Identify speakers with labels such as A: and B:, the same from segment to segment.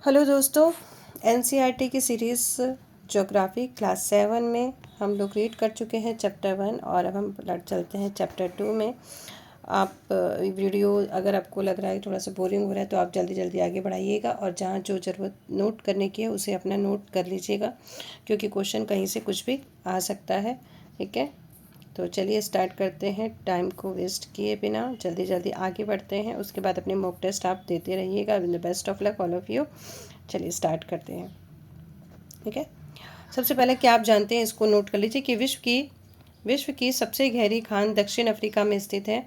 A: Hello दोस्तों, NCERT की series geography class 7 में हम लोग रीड कर चुके हैं चैप्टर 1 और अब हम चलते हैं चैप्टर 2 में। आप वीडियो अगर आपको लग रहा है थोड़ा सा बोरिंग हो रहा है तो आप जल्दी जल्दी आगे बढ़ाइएगा और जहाँ जो ज़रूरत नोट करने की है उसे अपना नोट कर लीजिएगा, क्योंकि क्वेश्चन कहीं से कुछ भी आ सकता है। ठीक है, तो चलिए स्टार्ट करते हैं। टाइम को वेस्ट किए बिना जल्दी जल्दी आगे बढ़ते हैं। उसके बाद अपने मॉक टेस्ट आप देते रहिएगा। The best of luck all of you. चलिए स्टार्ट करते हैं। ठीक है, सबसे पहले क्या आप जानते हैं, इसको नोट कर लीजिए कि विश्व की सबसे गहरी खान दक्षिण अफ्रीका में स्थित है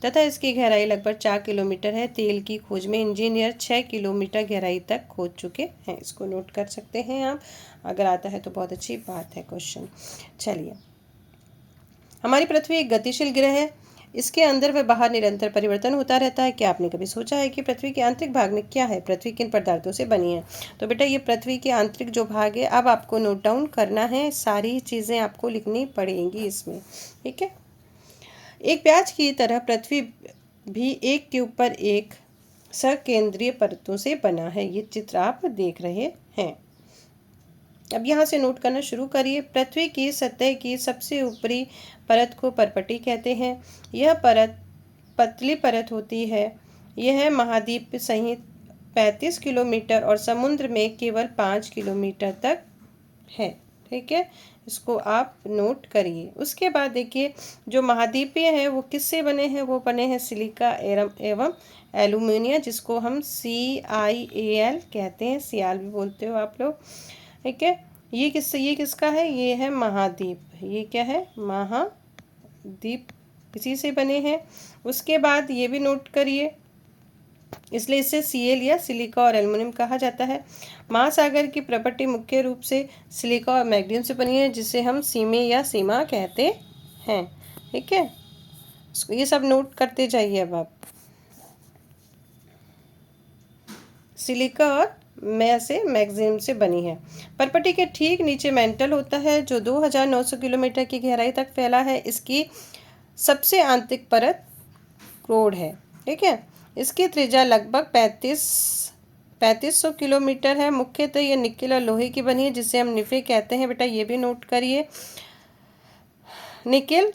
A: तथा इसकी गहराई लगभग 4 किलोमीटर है। तेल की खोज में इंजीनियर 6 किलोमीटर गहराई तक खोद चुके हैं। इसको नोट कर सकते हैं आप, अगर आता है तो बहुत अच्छी बात है क्वेश्चन। चलिए, हमारी पृथ्वी एक गतिशील ग्रह है। इसके अंदर व बाहर निरंतर परिवर्तन होता रहता है। क्या आपने कभी सोचा है कि पृथ्वी के आंतरिक भाग में क्या है? पृथ्वी किन पदार्थों से बनी है? तो बेटा ये पृथ्वी के आंतरिक जो भाग है, अब आपको नोट डाउन करना है। सारी चीज़ें आपको लिखनी पड़ेंगी इसमें। ठीक है, एक प्याज की तरह पृथ्वी भी एक के ऊपर एक सकेंद्रीय परतों से बना है। ये चित्र आप देख रहे हैं। अब यहाँ से नोट करना शुरू करिए। पृथ्वी की सतह की सबसे ऊपरी परत को परपटी कहते हैं। यह परत पतली परत होती है। यह महाद्वीप सहित 35 किलोमीटर और समुद्र में केवल 5 किलोमीटर तक है। ठीक है, इसको आप नोट करिए। उसके बाद देखिए, जो महाद्वीपीय है वो किससे बने हैं? वो बने हैं सिलिका एवं एल्यूमिनियम, जिसको हम CIAL कहते हैं। सियाल भी बोलते हो आप लोग। ठीक है, ये किसका है? ये है महाद्वीप। ये क्या है? महाद्वीप इसी से बने हैं। उसके बाद ये भी नोट करिए, इसलिए इसे Cl या सिलिका और एल्युमिनियम कहा जाता है। महासागर की प्रॉपर्टी मुख्य रूप से सिलिका और मैग्नीशियम से बनी है, जिसे हम सीमे या सीमा कहते हैं। ठीक है, ये सब नोट करते जाइए। अब आप सिलिका और मैग्नीशियम से बनी है। परपटी के ठीक नीचे मेंटल होता है, जो 2900 किलोमीटर की गहराई तक फैला है। इसकी सबसे आंतरिक परत क्रोड है। ठीक है, इसकी त्रिज्या लगभग 3500 किलोमीटर है। मुख्यतः ये निकेल और लोहे की बनी है, जिसे हम निफे कहते हैं। बेटा ये भी नोट करिए। निकेल,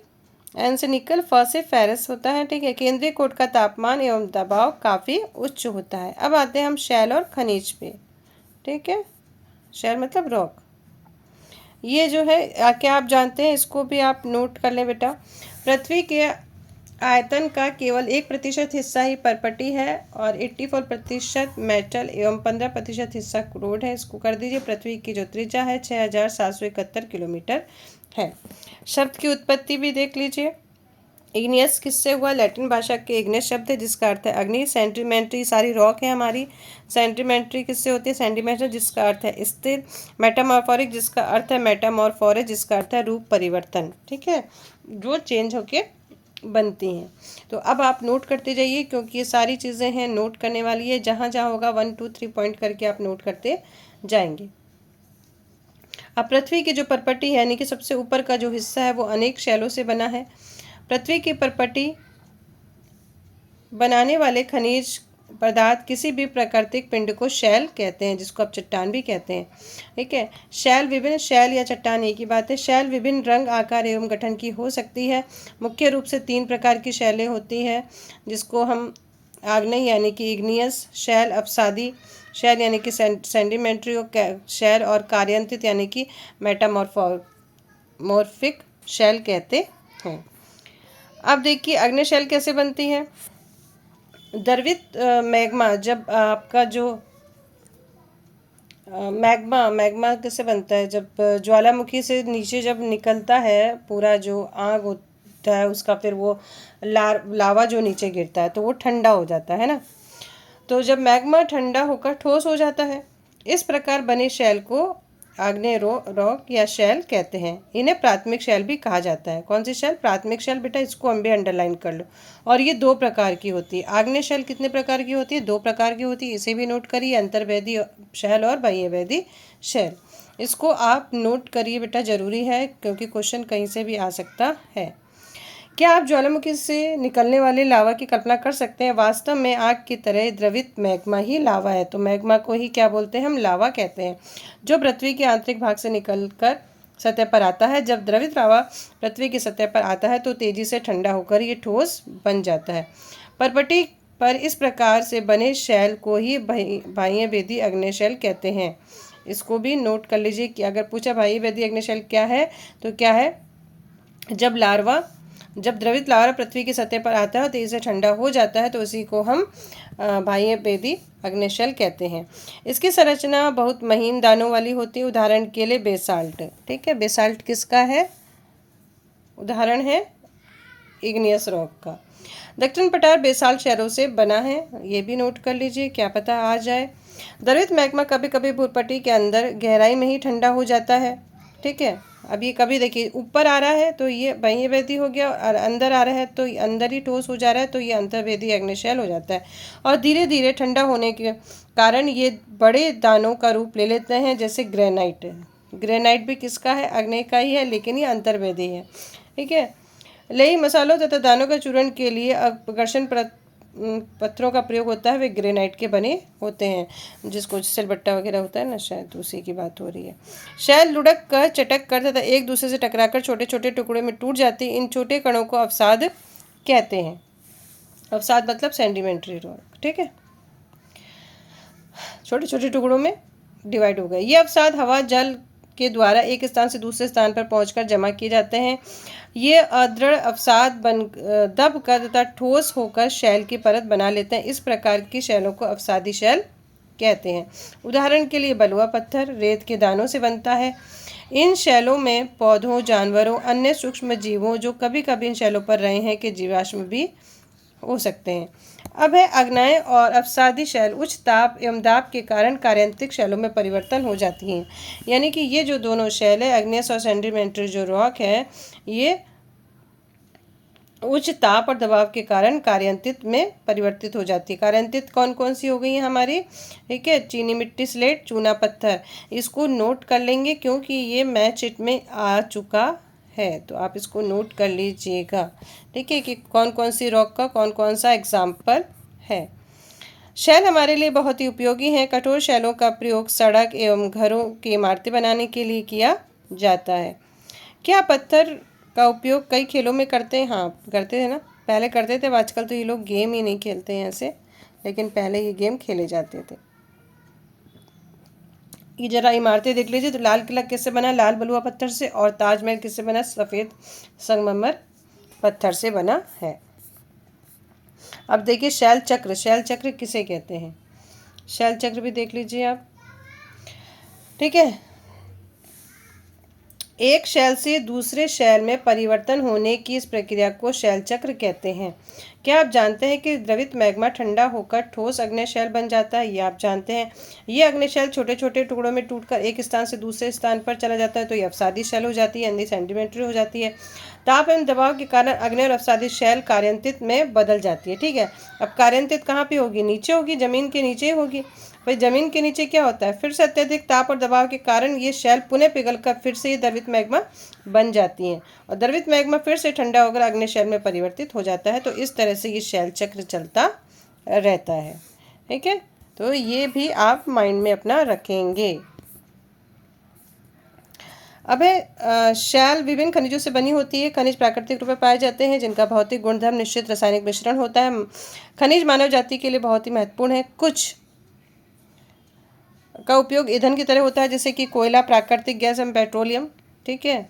A: एन से निकल, फ से फेरस होता है। ठीक है, केंद्रीय कोट का तापमान एवं दबाव काफ़ी उच्च होता है। अब आते हैं हम शैल और खनिज पे। ठीक है, शैल मतलब रॉक। ये जो है क्या आप जानते हैं? इसको भी आप नोट कर लें बेटा। पृथ्वी के आयतन का केवल 1% हिस्सा ही परपटी है और 84% मेटल एवं 15% हिस्सा क्रोड है। इसको कर दीजिए। पृथ्वी की जो त्रिज्या है 6771 किलोमीटर है। शब्द की उत्पत्ति भी देख लीजिए। इग्नियस किससे हुआ? लैटिन भाषा के इग्नियस शब्द है, जिसका अर्थ है अग्नि। सेंटीमेंट्री, सारी रॉक है हमारी। सेंटीमेंट्री किससे होती है? सेंटीमेंटर, जिसका अर्थ है स्थिर। मेटामॉर्फोरिक, जिसका अर्थ है मेटामॉर्फोरे, जिसका अर्थ है रूप परिवर्तन। ठीक है, जो चेंज होके बनती हैं। तो अब आप नोट करते जाइए, क्योंकि ये सारी चीज़ें हैं नोट करने वाली है। जहाँ जहाँ होगा 1 2 3 पॉइंट करके आप नोट करते जाएंगे। अब पृथ्वी की जो परपटी है, यानी कि सबसे ऊपर का जो हिस्सा है, वो अनेक शैलों से बना है। पृथ्वी की परपटी बनाने वाले खनिज पदार्थ किसी भी प्राकृतिक पिंड को शैल कहते हैं, जिसको आप चट्टान भी कहते हैं। ठीक है, शैल या चट्टान एक ही बात है। शैल विभिन्न रंग, आकार एवं गठन की हो सकती है। मुख्य रूप से 3 प्रकार की शैलें होती हैं, जिसको हम आग्नेय यानी कि इग्नियस शैल, अपसादी शैल यानी कि सेंडिमेंट्री शैल और कार्यान्वित यानी कि मेटामॉर्फिक शैल कहते हैं। अब देखिए अग्नि शैल कैसे बनती है। द्रवित मैग्मा, जब आपका जो मैग्मा कैसे बनता है? जब ज्वालामुखी से नीचे जब निकलता है पूरा जो आग होता है उसका, फिर वो लावा जो नीचे गिरता है तो वो ठंडा हो जाता है ना। तो जब मैग्मा ठंडा होकर ठोस हो जाता है, इस प्रकार बने शैल को आग्नेय रॉक या शैल कहते हैं। इन्हें प्राथमिक शैल भी कहा जाता है। कौन सी शैल? प्राथमिक शैल। बेटा इसको हम भी अंडरलाइन कर लो। और ये 2 प्रकार की होती है। आग्नेय शैल कितने प्रकार की होती है? 2 प्रकार की होती है। इसे भी नोट करिए, अंतर्वेदी शैल और बाह्यवेदी शैल। इसको आप नोट करिए बेटा, जरूरी है, क्योंकि क्वेश्चन कहीं से भी आ सकता है। क्या आप ज्वालामुखी से निकलने वाले लावा की कल्पना कर सकते हैं? वास्तव में आग की तरह द्रवित मैग्मा ही लावा है। तो मैग्मा को ही क्या बोलते हैं? हम लावा कहते हैं, जो पृथ्वी के आंतरिक भाग से निकलकर सतह पर आता है। जब द्रवित लावा पृथ्वी की सतह पर आता है तो तेजी से ठंडा होकर ये ठोस बन जाता है। परपटी पर इस प्रकार से बने शैल को ही बाह्य वेदी अग्नि शैल कहते हैं। इसको भी नोट कर लीजिए कि अगर पूछा बाह्य वेदी अग्नि शैल क्या है तो क्या है? जब द्रवित लावा पृथ्वी की सतह पर आता है और तेजी से ठंडा हो जाता है तो उसी को हम बाह्य वेदी अग्निशैल कहते हैं। इसकी संरचना बहुत महीन दानों वाली होती है। उदाहरण के लिए बेसाल्ट। ठीक है, बेसाल्ट किसका है? उदाहरण है इग्नियस रॉक का। दक्षिण पठार बेसाल्ट शहरों से बना है, ये भी नोट कर लीजिए, क्या पता आ जाए। द्रवित मैग्मा कभी कभी भूपट्टी के अंदर गहराई में ही ठंडा हो जाता है। ठीक है, अब ये कभी देखिए ऊपर आ रहा है तो ये बाह्य वेदी हो गया, और अंदर आ रहा है तो अंदर ही ठोस हो जा रहा है तो ये अंतर्वेदी अग्निशैल हो जाता है। और धीरे धीरे ठंडा होने के कारण ये बड़े दानों का रूप ले लेते हैं, जैसे ग्रेनाइट। ग्रेनाइट भी किसका है? अग्नि का ही है, लेकिन ये अंतर्वेदी है। ठीक है, लेई मसालों तथा दानों का चूर्ण के लिए अपघर्षण पत्थरों का प्रयोग होता है। वे ग्रेनाइट के बने होते हैं, जिसको सिलबट्टा वगैरह होता है ना, शायद उसी की बात हो रही है। शैल लुढ़क कर चटक कर तथा एक दूसरे से टकराकर छोटे छोटे टुकड़े में टूट जाती। इन छोटे कणों को अवसाद कहते हैं। अवसाद मतलब सेडिमेंट्री रॉक। ठीक है, छोटे छोटे टुकड़ों में डिवाइड हो गए। ये अवसाद हवा जल के द्वारा एक स्थान से दूसरे स्थान पर पहुंचकर जमा किए जाते हैं। ये अदृढ़ अवसाद दब कर तथा ठोस होकर शैल की परत बना लेते हैं। इस प्रकार की शैलों को अवसादी शैल कहते हैं। उदाहरण के लिए बलुआ पत्थर रेत के दानों से बनता है। इन शैलों में पौधों, जानवरों, अन्य सूक्ष्म जीवों जो कभी कभी इन शैलों पर रहे हैं के जीवाश्म भी हो सकते हैं। अब है आग्नेय और अवसादी शैल। उच्च ताप एवं दाब के कारण कार्यांतिक शैलों में परिवर्तन हो जाती हैं। यानी कि ये जो दोनों शैल है, अग्नेयस और सेडिमेंट्री जो रॉक है, ये उच्च ताप और दबाव के कारण कार्यांतित में परिवर्तित हो जाती है। कार्यांतित कौन कौन सी हो गई है हमारी? ठीक है, चीनी मिट्टी, स्लेट, चूना पत्थर। इसको नोट कर लेंगे क्योंकि ये मैथ शीट में आ चुका है, तो आप इसको नोट कर लीजिएगा। ठीक है, कि कौन कौन सी रॉक का कौन कौन सा एग्जाम्पल है। शैल हमारे लिए बहुत ही उपयोगी हैं। कठोर शैलों का प्रयोग सड़क एवं घरों की इमारतें बनाने के लिए किया जाता है। क्या पत्थर का उपयोग कई खेलों में करते हैं? हाँ, करते थे ना, पहले करते थे। आजकल तो ये लोग गेम ही नहीं खेलते हैं ऐसे, लेकिन पहले ये गेम खेले जाते थे। ये जरा इमारतें देख लीजिए। तो लाल किला किससे बना? लाल बलुआ पत्थर से। और ताजमहल किससे बना? सफ़ेद संगमरमर पत्थर से बना है। अब देखिए शैल चक्र। शैल चक्र किसे कहते हैं? शैल चक्र भी देख लीजिए आप। ठीक है, एक शैल से दूसरे शैल में परिवर्तन होने की इस प्रक्रिया को शैल चक्र कहते हैं। क्या आप जानते हैं कि द्रवित मैग्मा ठंडा होकर ठोस अग्निशैल बन जाता है? ये आप जानते हैं। ये अग्निशैल छोटे छोटे टुकड़ों में टूटकर एक स्थान से दूसरे स्थान पर चला जाता है तो ये अवसादी शैल हो जाती है, यानी सेडिमेंट्री हो जाती है। ताप एवं दबाव के कारण अग्नि और अवसादी शैल कार्यांतित में बदल जाती है। ठीक है, अब कार्यांतित कहाँ पे होगी? नीचे होगी, जमीन के नीचे होगी। भाई जमीन के नीचे क्या होता है? फिर से अत्यधिक ताप और दबाव के कारण ये शैल पुनः पिघलकर फिर से ये द्रवित मैग्मा बन जाती हैं, और द्रवित मैग्मा फिर से ठंडा होकर अग्नि शैल में परिवर्तित हो जाता है। तो इस तरह से ये शैल चक्र चलता रहता है। ठीक है, तो ये भी आप माइंड में अपना रखेंगे। अब है शैल विभिन्न खनिजों से बनी होती है। खनिज प्राकृतिक रूप में पाए जाते हैं जिनका भौतिक गुणधर्म निश्चित रासायनिक मिश्रण होता है। खनिज मानव जाति के लिए बहुत ही महत्वपूर्ण है। कुछ का उपयोग ईंधन की तरह होता है, जैसे कि कोयला, प्राकृतिक गैस एवं पेट्रोलियम। ठीक है,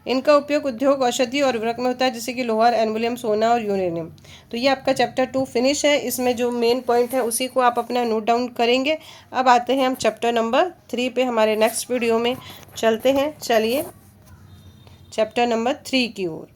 A: इनका उपयोग उद्योग, औषधि और उर्वरक में होता है, जैसे कि लोहा, एल्युमिनियम, सोना और यूरेनियम। तो ये आपका चैप्टर 2 फिनिश है। इसमें जो मेन पॉइंट है उसी को आप अपना नोट डाउन करेंगे। अब आते हैं हम चैप्टर नंबर 3 पे। हमारे नेक्स्ट वीडियो में चलते हैं। चलिए चैप्टर नंबर 3 की ओर।